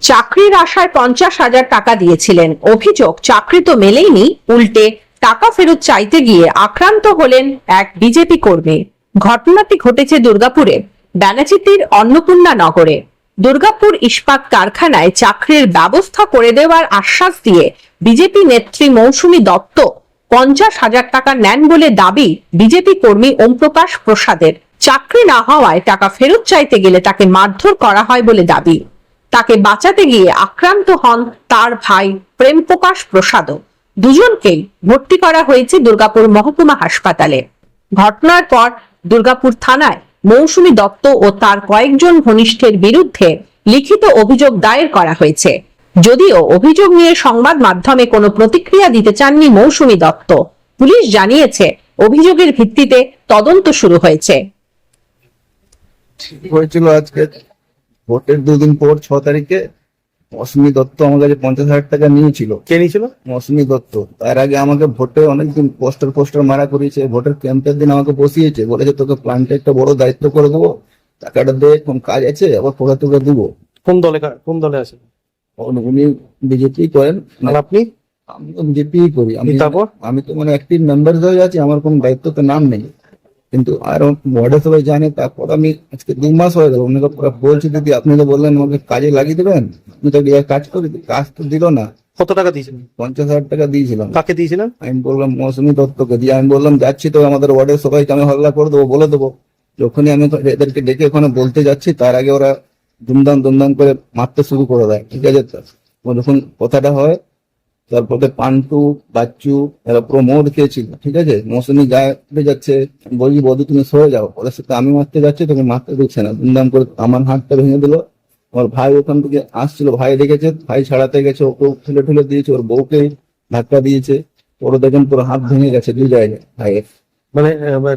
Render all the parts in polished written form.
চাকরির আশায় 50,000 টাকা দিয়েছিলেন। অভিযোগ চাকরি তো মেলেইনি, উল্টে টাকা ফেরত চাইতে গিয়ে আক্রান্ত হলেন এক বিজেপি কর্মী। ঘটনাটি ঘটেছে দুর্গাপুরে ব্যানাচিতির অন্নপূর্ণা নগরে। দুর্গাপুর ইস্পাত কারখানায় চাকরির ব্যবস্থা করে দেওয়ার আশ্বাস দিয়ে বিজেপি নেত্রী মৌসুমী দত্ত 50,000 টাকা নেন বলে দাবি বিজেপি কর্মী ওমপ্রকাশ প্রসাদের। চাকরি না হওয়ায় টাকা ফেরত চাইতে গেলে তাকে মারধর করা হয় বলে দাবি। তাকে বাঁচাতে গিয়ে আক্রান্ত হন তার ভাই প্রেমপ্রকাশ প্রসাদও। দুজনকেই ভর্তি করা হয়েছে দুর্গাপুর মহকুমা হাসপাতালে। ঘটনার পর দুর্গাপুর থানায় মৌসুমী দত্ত ও তার কয়েকজন ঘনিষ্ঠের বিরুদ্ধে লিখিত অভিযোগ দায়ের করা হয়েছে। যদিও অভিযোগ নিয়ে সংবাদ মাধ্যমে কোনো প্রতিক্রিয়া দিতে চাননি মৌসুমী দত্ত। পুলিশ জানিয়েছে অভিযোগের ভিত্তিতে তদন্ত শুরু হয়েছে। হয়েছিল আজকে ভোটের 2 দিন পর 6 তারিখে মৌসুমী দত্ত আমার কাছে 50,000 টাকা নিয়েছিল। কে নিয়েছিল? মৌসুমী দত্ত। তার আগে আমাকে ভোটে অনেকদিন পোস্টার মারা করেছে। ভোটের ক্যাম্পের দিন আমাকে বসিয়েছে, বলেছে তোকে প্ল্যান্টে একটা বড় দায়িত্ব করে দেবো, টাকাটা দে, কোন কাজ আছে, আবার পরে তোকে দেবো। কোন দলে আছে? উনি বিজেপি করেন। আর আপনি? আমি তো বিজেপি করি। তারপর আমি তো মানে অ্যাক্টিভ মেম্বার হয়ে আছি, আমার কোনো দায়িত্ব তো নাম নেই, কিন্তু আর ওয়ার্ডে সবাই জানে। তারপর আমি আজকে 2 মাস হয়ে গেল ওনাকে বলছি, দিদি আপনি তো বললেন আমাকে কাজে লাগিয়ে দেবেন, আমি তো কাজ করি, কাজ তো দিল না। কত টাকা দিয়েছিলেন? 50,000 টাকা দিয়েছিলাম। কাকে দিয়েছিলেন? আমি বললাম মৌসুমী দত্তকে দিয়ে। আমি বললাম যাচ্ছি তো আমাদের ওয়ার্ডের সবাইকে আমি হল্লা করে দেবো, বলে দেবো। যখনই আমি এদেরকে ডেকে ওখানে বলতে যাচ্ছি, তার আগে ওরা দুমদাম করে মারতে শুরু করে দেয়। ঠিক আছে, যখন কথাটা হয় তারপরে পান্টু বাচ্চু এরা পুরো মোড় খেয়েছিল। ঠিক আছে, মৌসুমী গায়ে যাচ্ছে, বলছি বধু তুমি সরে যাও, ওদের সাথে আমি মারতে যাচ্ছি, তোকে মারতে দিচ্ছে না। দুমদাম করে আমার হাতটা ভেঙে দিল। আমার ভাই ওখান থেকে আসছিল, ভাই দেখেছে, ভাই ছাড়াতে গেছে, ওকে ঠেলে দিয়েছে, ওর বউকে ধাক্কা দিয়েছে। ওর দেখেন পুরো হাত ভেঙে গেছে 2 জায়গায় ভাইয়ের। মানে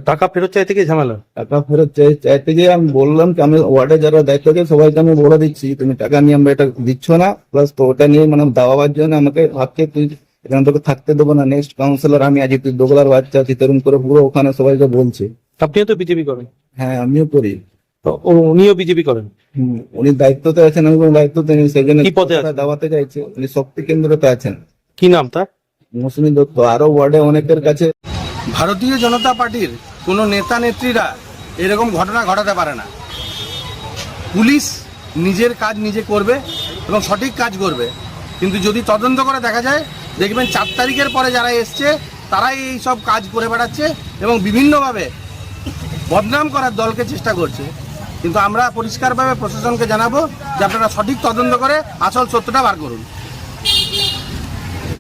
টাকা ফেরত চাইতে গিয়ে ঝামেলা? টাকা ফেরত চাইতে গিয়ে আমি বললাম কি, আমি ওয়ার্ডে যারা দায়িত্ব আছে সবাইকে আমি বলে দিচ্ছি তুমি টাকা নিয়ে আমরা এটা দিচ্ছ না, প্লাস তো ওটা নিয়ে মানে দাওয়াবার জন্য আমাকে ভাবছে তুই এখানে তোকে থাকতে দেবো না, নেক্সট কাউন্সিলর আমি আজ, তুই দোগলার বাচ্চা চিতরুম করে পুরো ওখানে সবাইকে বলছে। আপনিও তো বিজেপি করেন? হ্যাঁ আমিও করি। তো উনিও বিজেপি করেন? উনি দায়িত্বতে আছেন, আমি কোনো দায়িত্বতে নেই, সেই জন্য কি পদে আছেন? দাওয়াতে চাইছে। উনি শক্তি কেন্দ্রতে আছেন। কি নাম তার? মৌসুমী দত্ত। আরো ওয়ার্ডে অনেকের কাছে। ভারতীয় জনতা পার্টির কোনো নেতা নেত্রীরা এরকম ঘটনা ঘটাতে পারে না। পুলিশ নিজের কাজ নিজে করবে এবং সঠিক কাজ করবে, কিন্তু যদি তদন্ত করে দেখা যায়, দেখবেন 4 তারিখের পরে যারা এসছে তারাই এই সব কাজ করে বেড়াচ্ছে এবং বিভিন্নভাবে বদনাম করার দলকে চেষ্টা করছে। কিন্তু আমরা পরিষ্কারভাবে প্রশাসনকে জানাবো যে আপনারা সঠিক তদন্ত করে আসল সত্যটা বার করুন।